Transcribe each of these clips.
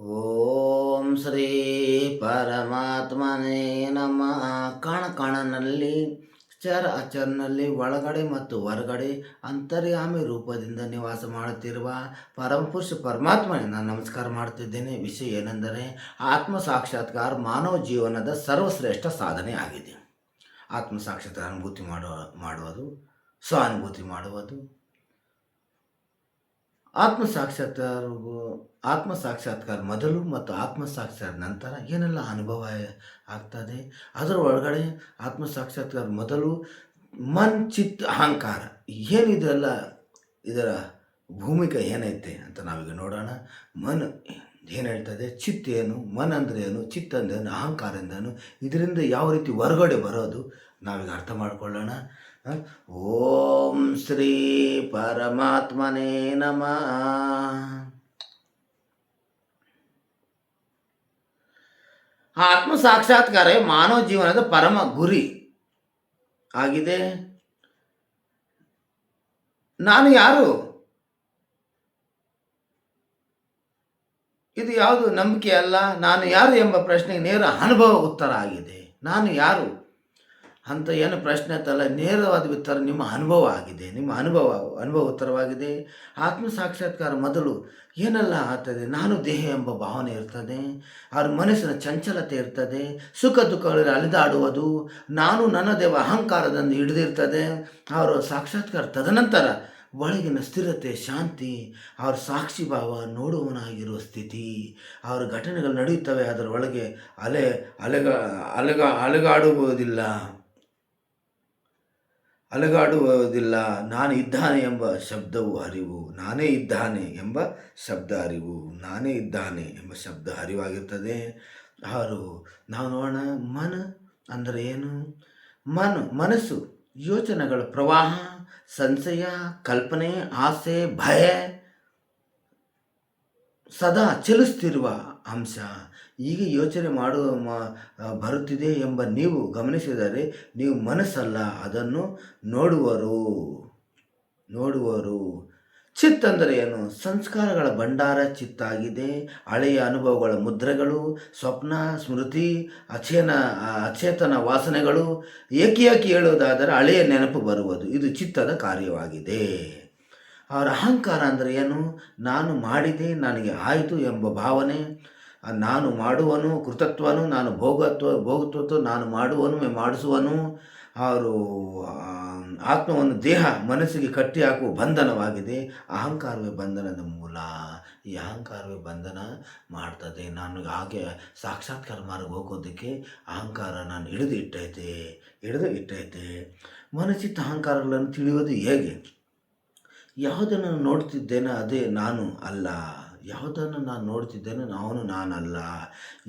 ಓಂ ಶ್ರೀ ಪರಮಾತ್ಮನೇ ನಮಃ. ಕಾಣನಲ್ಲಿ ಚರ ಅಚರನಲ್ಲಿ ಒಳಗಡೆ ಮತ್ತು ಹೊರಗಡೆ ಅಂತರ್ಯಾಮಿ ರೂಪದಿಂದ ನಿವಾಸ ಮಾಡುತ್ತಿರುವ ಪರಮಪುರುಷ ಪರಮಾತ್ಮನೇ ನಾನು ನಮಸ್ಕಾರ ಮಾಡುತ್ತಿದ್ದೇನೆ. ವಿಷಯ ಏನೆಂದರೆ ಆತ್ಮ ಸಾಕ್ಷಾತ್ಕಾರ ಮಾನವ ಜೀವನದ ಸರ್ವಶ್ರೇಷ್ಠ ಸಾಧನೆ ಆಗಿದೆ. ಆತ್ಮ ಸಾಕ್ಷಾತ್ಕಾರ ಅನುಭೂತಿ ಮಾಡುವುದು, ಸ್ವಾನುಭೂತಿ ಮಾಡುವುದು, ಆತ್ಮ ಸಾಕ್ಷಾತ್ಕಾರ ಮೊದಲು ಮತ್ತು ಆತ್ಮ ಸಾಕ್ಷಾತ್ಕಾರ ನಂತರ ಏನೆಲ್ಲ ಅನುಭವ ಆಗ್ತದೆ. ಅದರ ಒಳಗಡೆ ಆತ್ಮ ಸಾಕ್ಷಾತ್ಕಾರ ಮೊದಲು ಮನ್ ಚಿತ್ ಅಹಂಕಾರ ಏನಿದೆಲ್ಲ, ಇದರ ಭೂಮಿಕೆ ಏನೈತೆ ಅಂತ ನಾವೀಗ ನೋಡೋಣ. ಮನ್ ಏನು ಹೇಳ್ತದೆ, ಚಿತ್ ಏನು, ಮನ್ ಅಂದರೆ ಏನು, ಚಿತ್ ಅಂದ್ರೇನು, ಅಹಂಕಾರ ಅಂದ್ರೇನು, ಇದರಿಂದ ಯಾವ ರೀತಿ ಹೊರಗಡೆ ಬರೋದು ನಾವೀಗ ಅರ್ಥ ಮಾಡ್ಕೊಳ್ಳೋಣ. ಓಂ ಶ್ರೀ ಪರಮಾತ್ಮನೇ ನಮಃ. ಆತ್ಮ ಸಾಕ್ಷಾತ್ಕಾರ ಮಾನವ ಜೀವನದ ಪರಮ ಗುರಿ ಆಗಿದೆ. ನಾನು ಯಾರು, ಇದು ಯಾವುದು ನಂಬಿಕೆ ಅಲ್ಲ. ನಾನು ಯಾರು ಎಂಬ ಪ್ರಶ್ನೆಗೆ ನೇರ ಅನುಭವ ಉತ್ತರ ಆಗಿದೆ. ನಾನು ಯಾರು ಅಂತ ಏನು ಪ್ರಶ್ನೆ ಅಂತಲ್ಲ, ನೇರವಾದ ಉತ್ತರ ನಿಮ್ಮ ಅನುಭವ ಆಗಿದೆ. ನಿಮ್ಮ ಅನುಭವ ಉತ್ತರವಾಗಿದೆ. ಆತ್ಮ ಸಾಕ್ಷಾತ್ಕಾರ ಮೊದಲು ಏನೆಲ್ಲ ಆಗ್ತದೆ, ನಾನು ದೇಹ ಎಂಬ ಭಾವನೆ ಇರ್ತದೆ, ಅವ್ರ ಮನಸ್ಸಿನ ಚಂಚಲತೆ ಇರ್ತದೆ, ಸುಖ ದುಃಖಗಳಲ್ಲಿ ಅಲಿದಾಡುವುದು, ನಾನು ನನ್ನ ದೇವ ಅಹಂಕಾರದಿಂದ ಹಿಡಿದಿರ್ತದೆ. ಅವರು ಸಾಕ್ಷಾತ್ಕಾರ ತದನಂತರ ಒಳಗಿನ ಸ್ಥಿರತೆ, ಶಾಂತಿ, ಅವ್ರ ಸಾಕ್ಷಿ ಭಾವ, ನೋಡುವನಾಗಿರುವ ಸ್ಥಿತಿ, ಅವರ ಘಟನೆಗಳು ನಡೆಯುತ್ತವೆ, ಅದರ ಒಳಗೆ ಅಲಗಾಡುವುದಿಲ್ಲ. ನಾನು ಇದ್ದಾನೆ ಎಂಬ ಶಬ್ದವು ಅರಿವು, ನಾನೇ ಇದ್ದಾನೆ ಎಂಬ ಶಬ್ದ ಅರಿವು, ನಾನೇ ಇದ್ದಾನೆ ಎಂಬ ಶಬ್ದ ಅರಿವಾಗಿರ್ತದೆ. ನಾವು ನೋಡೋಣ, ಮನ ಅಂದರೆ ಏನು. ಮನಸ್ಸು ಯೋಚನೆಗಳ ಪ್ರವಾಹ, ಸಂಶಯ, ಕಲ್ಪನೆ, ಆಸೆ, ಭಯ ಸದಾ ಚಲಿಸ್ತಿರುವ ಅಂಶ. ಈಗ ಯೋಚನೆ ಬರುತ್ತಿದೆ ಎಂಬ ನೀವು ಗಮನಿಸಿದರೆ ನೀವು ಮನಸ್ಸಲ್ಲ, ಅದನ್ನು ನೋಡುವರು. ಚಿತ್ ಅಂದರೆ ಏನು, ಸಂಸ್ಕಾರಗಳ ಭಂಡಾರ ಚಿತ್ತಾಗಿದೆ. ಹಳೆಯ ಅನುಭವಗಳ ಮುದ್ರೆಗಳು, ಸ್ವಪ್ನ, ಸ್ಮೃತಿ, ಅಚೇತನ ವಾಸನೆಗಳು. ಏಕಿಯಾಕಿ ಹೇಳುವುದಾದರೆ ಹಳೆಯ ನೆನಪು ಬರುವುದು, ಇದು ಚಿತ್ತದ ಕಾರ್ಯವಾಗಿದೆ. ಅವರ ಅಹಂಕಾರ ಅಂದರೆ ಏನು, ನಾನು ಮಾಡಿದೆ, ನನಗೆ ಆಯಿತು ಎಂಬ ಭಾವನೆ. ನಾನು ಮಾಡುವನು, ಕೃತತ್ವನು, ನಾನು ಭೋಗತ್ವ, ನಾನು ಮಾಡುವನು, ಮಾಡಿಸುವನು. ಅವರು ಆತ್ಮವನ್ನು ದೇಹ ಮನಸ್ಸಿಗೆ ಕಟ್ಟಿ ಹಾಕುವ ಬಂಧನವಾಗಿದೆ. ಅಹಂಕಾರವೇ ಬಂಧನದ ಮೂಲ. ಈ ಅಹಂಕಾರವೇ ಬಂಧನ ಮಾಡ್ತದೆ. ನಾನು ಹಾಗೆ ಸಾಕ್ಷಾತ್ಕಾರ ಮಾರ್ಗ ಹೋಗೋದಕ್ಕೆ ಅಹಂಕಾರ ನಾನು ಹಿಡಿದು ಇಟ್ಟೈತೆ. ಮನಸ್ಸಿತ್ತ ಅಹಂಕಾರಗಳನ್ನು ತಿಳಿಯುವುದು ಹೇಗೆ? ಯಾವುದನ್ನು ನೋಡ್ತಿದ್ದೇನೆ ಅದೇ ನಾನು ಅಲ್ಲ, ಯಾವುದನ್ನು ನಾನು ನೋಡ್ತಿದ್ದೇನೆ ಅವನು ನಾನಲ್ಲ.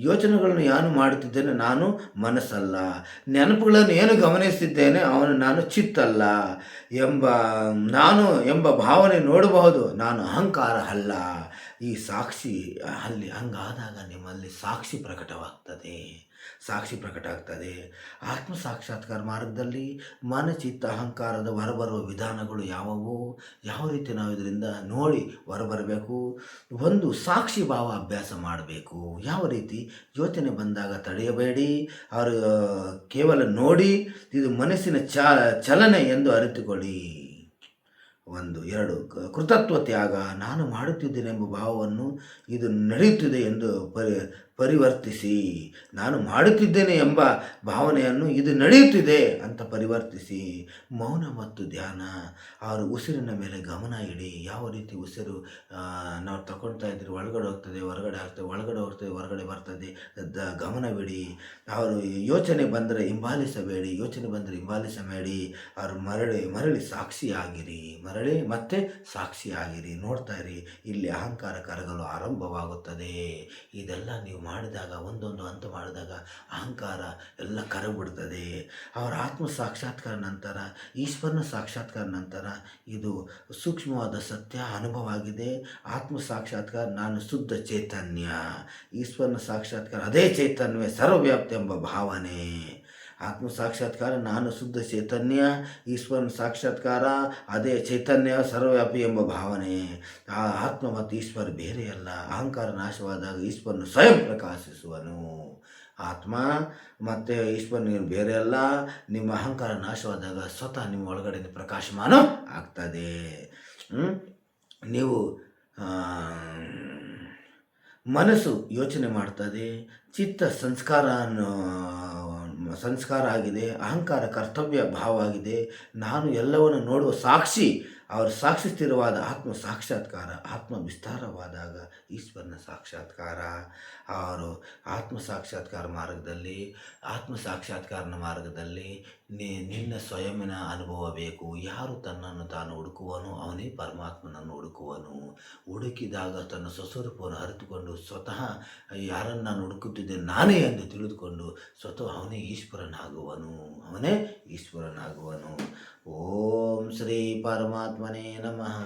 ಯೋಚನೆಗಳನ್ನು ಏನು ಮಾಡುತ್ತಿದ್ದೇನೆ ನಾನು ಮನಸ್ಸಲ್ಲ. ನೆನಪುಗಳನ್ನು ಏನು ಗಮನಿಸ್ತಿದ್ದೇನೆ ಅವನು ನಾನು ಚಿತ್ತಲ್ಲ ಎಂಬ ಭಾವನೆ ನೋಡಬಹುದು. ನಾನು ಅಹಂಕಾರ ಅಲ್ಲ. ಈ ಸಾಕ್ಷಿ ಹಂಗಾದಾಗ ನಿಮ್ಮಲ್ಲಿ ಸಾಕ್ಷಿ ಪ್ರಕಟ ಆಗ್ತದೆ. ಆತ್ಮ ಸಾಕ್ಷಾತ್ಕಾರ ಮಾರ್ಗದಲ್ಲಿ ಚಿತ್ತ ಅಹಂಕಾರದ ಹೊರಬರುವ ವಿಧಾನಗಳು ಯಾವುವು, ಯಾವ ರೀತಿ ನಾವು ಇದರಿಂದ ನೋಡಿ ಹೊರಬರಬೇಕು. ಒಂದು, ಸಾಕ್ಷಿ ಭಾವ ಅಭ್ಯಾಸ ಮಾಡಬೇಕು. ಯಾವ ರೀತಿ ಯೋಚನೆ ಬಂದಾಗ ತಡೆಯಬೇಡಿ, ಅವರು ಕೇವಲ ನೋಡಿ, ಇದು ಮನಸ್ಸಿನ ಚಲನೆ ಎಂದು ಅರಿತುಕೊಳ್ಳಿ. 1, 2 ಕೃತತ್ವ ತ್ಯಾಗ. ನಾನು ಮಾಡುತ್ತಿದ್ದೇನೆಂಬ ಭಾವವನ್ನು ಇದು ನಡೆಯುತ್ತಿದೆ ಎಂದು ಪರಿವರ್ತಿಸಿ. ನಾನು ಮಾಡುತ್ತಿದ್ದೇನೆ ಎಂಬ ಭಾವನೆಯನ್ನು ಇದು ನಡೆಯುತ್ತಿದೆ ಅಂತ ಪರಿವರ್ತಿಸಿ. ಮೌನ ಮತ್ತು ಧ್ಯಾನ. ಅವರು ಉಸಿರಿನ ಮೇಲೆ ಗಮನ ಇಡಿ. ಯಾವ ರೀತಿ ಉಸಿರು ನಾವು ತಗೊಳ್ತಾ ಇದ್ರೆ ಒಳಗಡೆ ಹೋಗ್ತದೆ, ಹೊರಗಡೆ ಆಗ್ತದೆ, ಒಳಗಡೆ ಹೋಗ್ತದೆ, ಹೊರಗಡೆ ಬರ್ತದೆ, ಗಮನವಿಡಿ. ಅವರು ಯೋಚನೆ ಬಂದರೆ ಹಿಂಬಾಲಿಸಬೇಡಿ, ಯೋಚನೆ ಬಂದರೆ ಹಿಂಬಾಲಿಸಬೇಡಿ. ಅವರು ಮರಳಿ ಸಾಕ್ಷಿಯಾಗಿರಿ, ಮತ್ತೆ ಸಾಕ್ಷಿಯಾಗಿರಿ. ನೋಡ್ತಾ ಇರಿ, ಇಲ್ಲಿ ಅಹಂಕಾರ ಕರಗಲು ಆರಂಭವಾಗುತ್ತದೆ. ಇದೆಲ್ಲ ನೀವು ಮಾಡಿದಾಗ, ಒಂದೊಂದು ಹಂತ ಮಾಡಿದಾಗ ಅಹಂಕಾರ ಎಲ್ಲ ಕರಗಿಬಿಡ್ತದೆ. ಅವರ ಆತ್ಮ ಸಾಕ್ಷಾತ್ಕಾರ ನಂತರ, ಈಶ್ವರನ ಸಾಕ್ಷಾತ್ಕಾರ ನಂತರ ಇದು ಸೂಕ್ಷ್ಮವಾದ ಸತ್ಯ ಅನುಭವ ಆಗಿದೆ. ಆತ್ಮ ಸಾಕ್ಷಾತ್ಕಾರ ನಾನು ಶುದ್ಧ ಚೈತನ್ಯ, ಈಶ್ವರನ ಸಾಕ್ಷಾತ್ಕಾರ ಅದೇ ಚೈತನ್ಯವೇ ಸರ್ವವ್ಯಾಪ್ತಿ ಎಂಬ ಭಾವನೆ. ಆತ್ಮ ಸಾಕ್ಷಾತ್ಕಾರ ನಾನು ಶುದ್ಧ ಚೈತನ್ಯ, ಈಶ್ವರನ ಸಾಕ್ಷಾತ್ಕಾರ ಅದೇ ಚೈತನ್ಯ ಸರ್ವವ್ಯಾಪಿ ಎಂಬ ಭಾವನೆ. ಆ ಆತ್ಮ ಮತ್ತು ಈಶ್ವರ ಬೇರೆಯಲ್ಲ. ಅಹಂಕಾರ ನಾಶವಾದಾಗ ಈಶ್ವರನು ಸ್ವಯಂ ಪ್ರಕಾಶಿಸುವನು. ಆತ್ಮ ಮತ್ತು ಈಶ್ವರನಿಗೆ ಬೇರೆ ಅಲ್ಲ. ನಿಮ್ಮ ಅಹಂಕಾರ ನಾಶವಾದಾಗ ಸ್ವತಃ ನಿಮ್ಮ ಒಳಗಡೆ ಪ್ರಕಾಶಮಾನ ಆಗ್ತದೆ. ನೀವು ಮನಸ್ಸು ಯೋಚನೆ ಮಾಡ್ತದೆ, ಚಿತ್ತ ಸಂಸ್ಕಾರ ಆಗಿದೆ, ಅಹಂಕಾರ ಕರ್ತವ್ಯ ಭಾವ ಆಗಿದೆ. ನಾನು ಎಲ್ಲವನ್ನು ನೋಡುವ ಸಾಕ್ಷಿ, ಅವರ ಸಾಕ್ಷಿ ಸ್ಥಿರವಾದ ಆತ್ಮ ಸಾಕ್ಷಾತ್ಕಾರ. ಆತ್ಮ ವಿಸ್ತಾರವಾದಾಗ ಈಶ್ವರನ ಸಾಕ್ಷಾತ್ಕಾರ. ಅವರು ಆತ್ಮ ಸಾಕ್ಷಾತ್ಕಾರನ ಮಾರ್ಗದಲ್ಲಿ ನಿನ್ನ ಸ್ವಯಂನ ಅನುಭವ ಬೇಕು. ಯಾರು ತನ್ನನ್ನು ತಾನು ಹುಡುಕುವನು ಅವನೇ ಪರಮಾತ್ಮನನ್ನು ಹುಡುಕುವನು. ಹುಡುಕಿದಾಗ ತನ್ನ ಸ್ವಸ್ವರೂಪವನ್ನು ಅರಿತುಕೊಂಡು ಸ್ವತಃ ಯಾರನ್ನು ನಾನು ಹುಡುಕುತ್ತಿದ್ದೆ ನಾನೇ ಎಂದು ತಿಳಿದುಕೊಂಡು ಸ್ವತಃ ಅವನೇ ಈಶ್ವರನಾಗುವನು. ಓಂ ಶ್ರೀ ಪರಮಾತ್ಮನೇ ನಮಃ.